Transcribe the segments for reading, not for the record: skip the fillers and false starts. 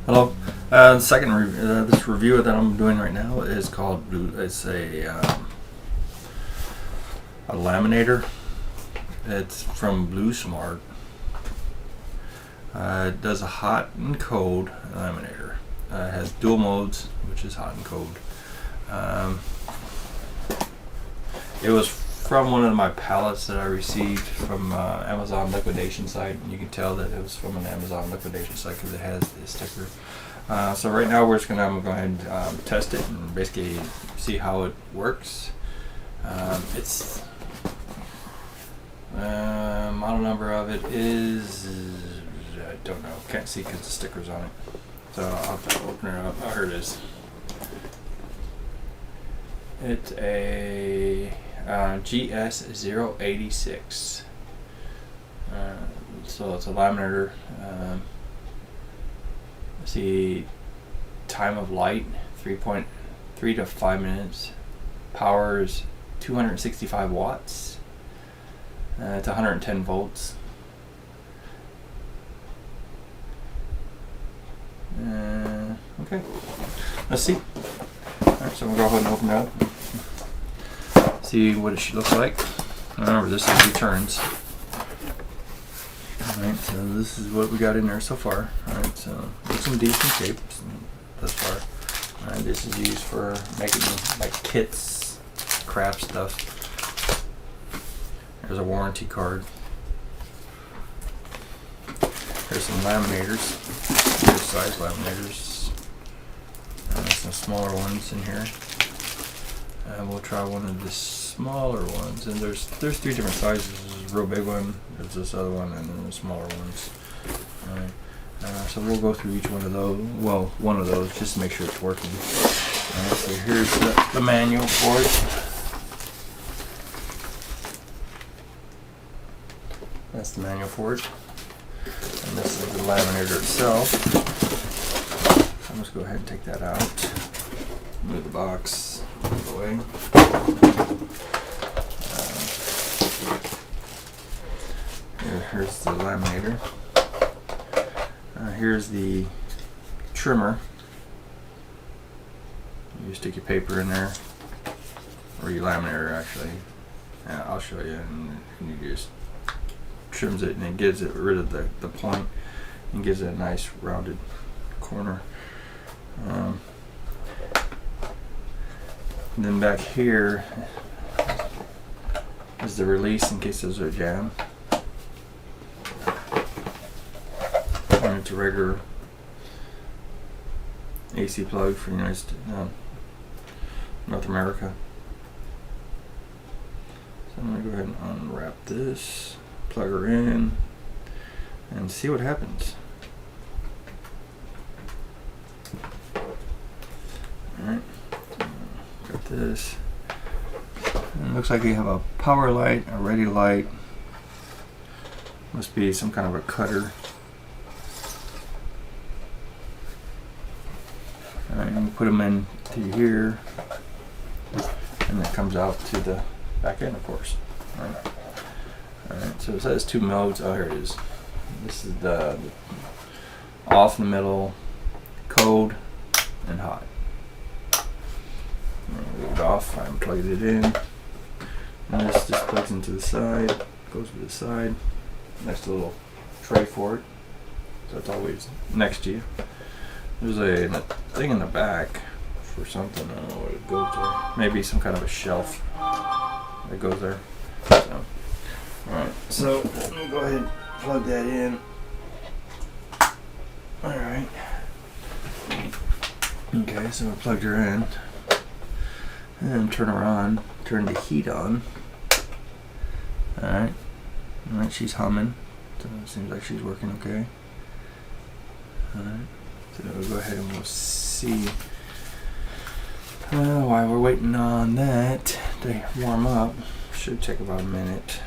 Hello. This review that I'm doing right now is called It's a Laminator. It's from Blusmart. It does a hot and cold laminator. It has dual modes, which is hot and cold. It was from one of my pallets that I received from Amazon liquidation site. You can tell that it was from an Amazon liquidation site because it has the sticker. So right now I'm going to go ahead and test it and basically see how it works. It's model number of it is, I don't know, can't see because the sticker's on it. So I'll have to open it up. Oh, here it is. It's a GS086. So it's a laminator. See, time of light 3.3 to 5 minutes. Power is 265 watts. It's 110 volts. Okay, let's see. Alright, so we'll go ahead and open it up. See what it should look like. Remember, this is returns. Alright, so this is what we got in there so far. Alright, so it's in decent shape thus far. Alright, this is used for making like kits, craft stuff. There's a warranty card. There's some laminators, good size laminators. Some smaller ones in here. And we'll try one of the smaller ones. And there's three different sizes. There's a real big one, there's this other one, and then the smaller ones. Alright. So we'll go through each one of those. Well, one of those just to make sure it's working. Alright, so here's the manual for it. That's the manual for it. And this is the laminator itself. I'm just go ahead and take that out. Move the box out of the way. Here's the laminator. Here's the trimmer. You stick your paper in there, or your laminator actually. I'll show you, and you just trims it, and it gives it rid of the point and gives it a nice rounded corner. And then back here is the release in case those are jammed. And it's a regular AC plug for North America. So I'm going to go ahead and unwrap this, plug her in, and see what happens. Alright, got this. And it looks like you have a power light, a ready light. Must be some kind of a cutter. Alright, and you put them in to here, and it comes out to the back end, of course. Alright, so it says 2 modes. Oh, here it is. This is the off in the middle, cold, and hot. Leave it off. I unplugged it in. And this just plugs into the side, goes to the side. Next little tray for it. So it's always next to you. There's a thing in the back for something. I don't know what it goes there. Maybe some kind of a shelf that goes there. So, alright, so let me go ahead and plug that in. Alright. Okay, so I plugged her in. And turn her on. Turn the heat on. Alright. Alright, she's humming. So it seems like she's working okay. Alright. So we'll go ahead and we'll see. While we're waiting on that to warm up, should take about a minute.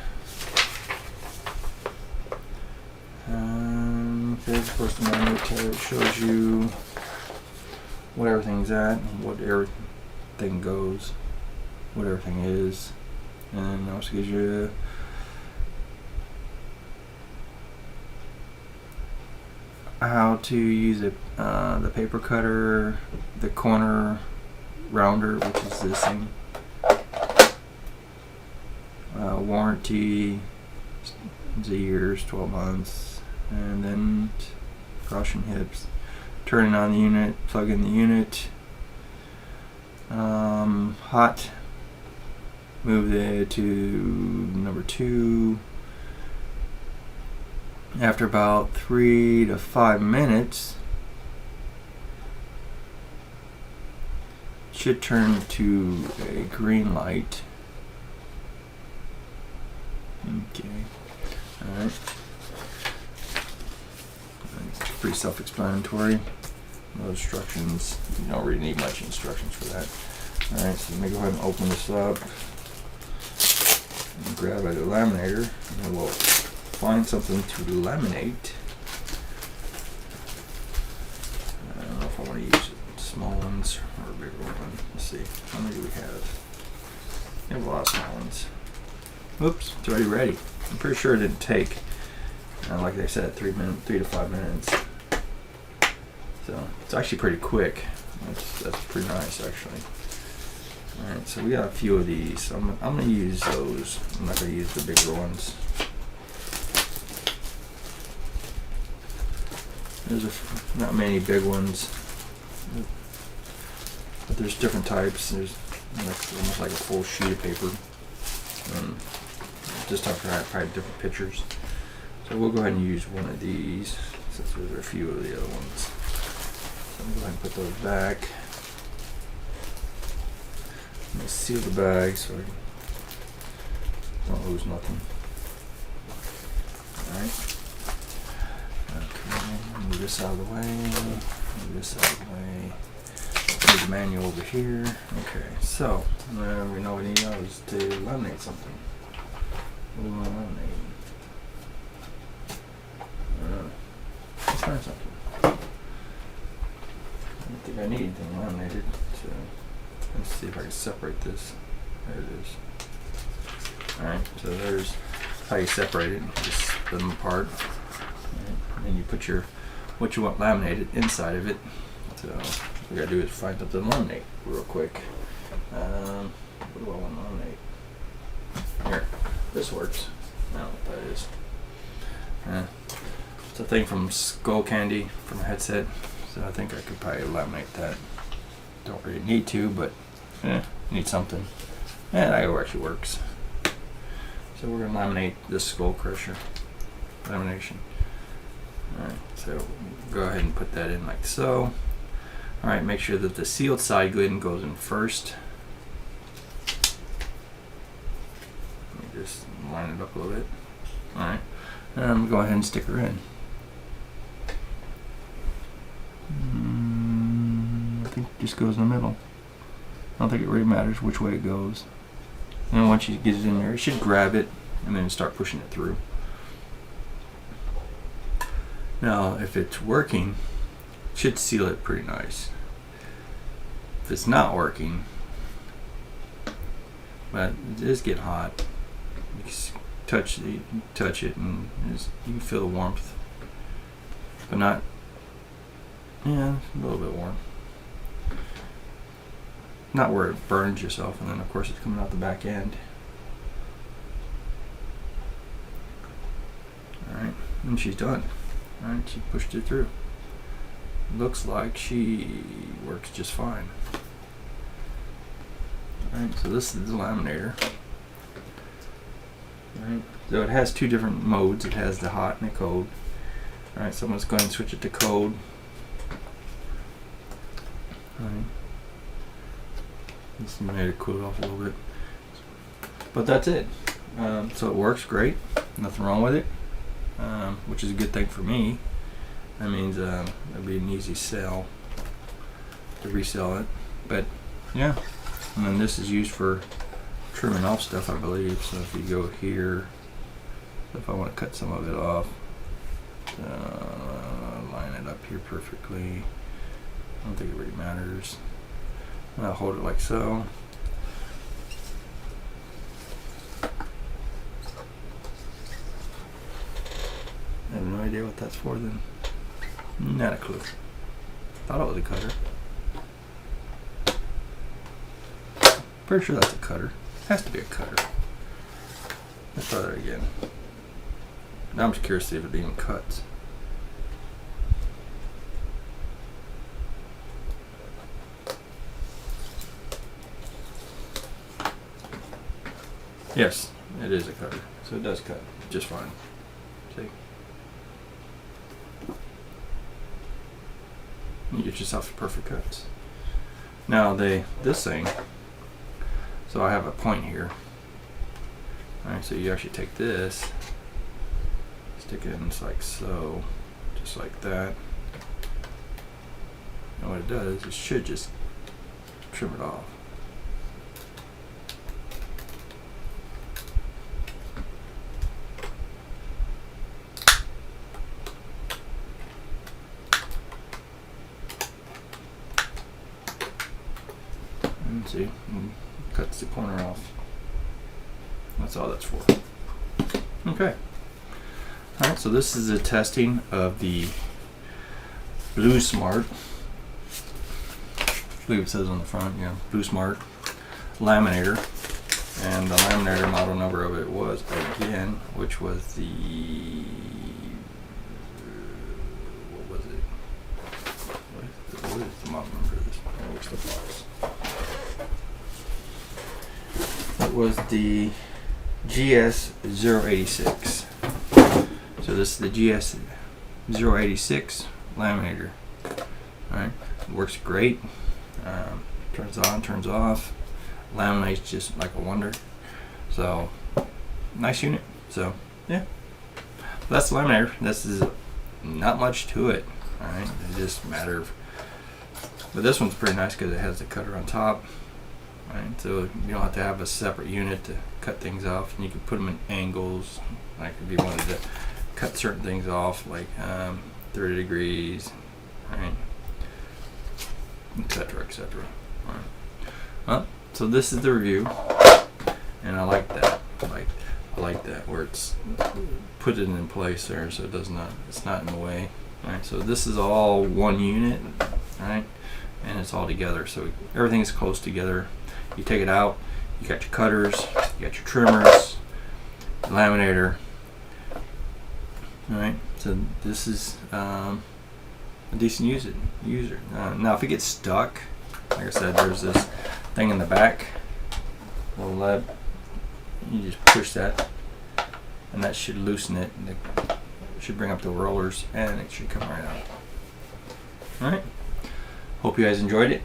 Okay, of course the manual shows you what everything's at, what everything goes, what everything is, and also gives you how to use the paper cutter, the corner rounder, which is this thing. Warranty is a year's 12 months, and then caution hips. Turning on the unit, plug in the unit. Hot. Move it to number 2. After about 3 to 5 minutes, it should turn to a green light. Okay. Alright. Pretty self-explanatory. No instructions. You don't really need much instructions for that. Alright, so let me go ahead and open this up. And grab a laminator, and we'll find something to laminate. I don't know if I want to use small ones or a bigger one. Let's see. How many do we have? We have a lot of small ones. Oops, it's already ready. I'm pretty sure it didn't take, like I said, 3 to 5 minutes. So it's actually pretty quick. That's pretty nice, actually. Alright, so we got a few of these. I'm going to use those. I'm not going to use the bigger ones. There's not many big ones, but there's different types. There's almost like a full sheet of paper. Just have to hide different pictures. So we'll go ahead and use one of these since there's a few of the other ones. So I'm going to go ahead and put those back. I'm going to seal the bag so I don't lose nothing. Alright. Okay, move this out of the way. Move this out of the way. Put the manual over here. Okay, so we know what we need now is to laminate something. What do we want to laminate? Let's find something. I don't think I need anything laminated. So let's see if I can separate this. There it is. Alright, so there's how you separate it. Just split them apart. And then you put what you want laminated inside of it. So what we gotta do is find something to laminate real quick. What do I want to laminate? Here, this works. I don't know what that is. It's a thing from Skull Candy from a headset. So I think I could probably laminate that. Don't really need to, but need something. And that actually works. So we're gonna laminate this skull crusher. Lamination. Alright, so go ahead and put that in like so. Alright, make sure that the sealed side glidden goes in first. Let me just line it up a little bit. Alright, and I'm going to go ahead and stick her in. I think it just goes in the middle. I don't think it really matters which way it goes. And once you get it in there, you should grab it and then start pushing it through. Now, if it's working, it should seal it pretty nice. If it's not working, but it does get hot, you can touch it and you can feel the warmth, but not, yeah, a little bit warm. Not where it burns yourself, and then of course it's coming out the back end. Alright, and she's done. Alright, she pushed it through. Looks like she works just fine. Alright, so this is the laminator. Alright, so it has two different modes. It has the hot and the cold. Alright, so I'm just going to switch it to cold. Alright. Just made it cool off a little bit. But that's it. So it works great. Nothing wrong with it. Which is a good thing for me. That means it'll be an easy sell to resell it. But yeah, and then this is used for trimming off stuff, I believe. So if you go here, if I want to cut some of it off, line it up here perfectly. I don't think it really matters. I'll hold it like so. I have no idea what that's for then. Not a clue. Thought it was a cutter. Pretty sure that's a cutter. Has to be a cutter. Let's try that again. Now I'm just curious to see if it even cuts. Yes, it is a cutter. So it does cut just fine. See? You get yourself perfect cuts. Now this thing, so I have a point here. Alright, so you actually take this, stick it in just like so, just like that. And what it does, it should just trim it off. And see, cuts the corner off. That's all that's for. Okay. Alright, so this is a testing of the Blusmart. I believe it says on the front, yeah, Blusmart Laminator. And the Laminator model number of it was, again, which was the, what was it? What is the model number of this? Oh, where's the box? It was the GS086. So this is the GS086 Laminator. Alright, it works great. Turns on, turns off. Laminates just like a wonder. So, nice unit. So, yeah. That's the Laminator. This is not much to it. Alright, it's just a matter of. But this one's pretty nice because it has the cutter on top. Right, so you don't have to have a separate unit to cut things off, and you can put them in angles. Like if you wanted to cut certain things off, like 30 degrees, right, etc., etc. Right. Well, so this is the review, and I like that. I like that where it's put it in place there, so it's not in the way. Right. So this is all one unit, right, and it's all together. So everything is close together. You take it out, you got your cutters, you got your trimmers, the laminator. Alright, so this is a decent user. Now if it gets stuck, like I said, there's this thing in the back, little lead. You just push that, and that should loosen it. And it should bring up the rollers, and it should come right out. Alright, hope you guys enjoyed it.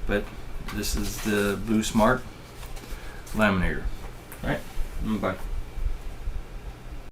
But this is the Blusmart Laminator. Alright, bye.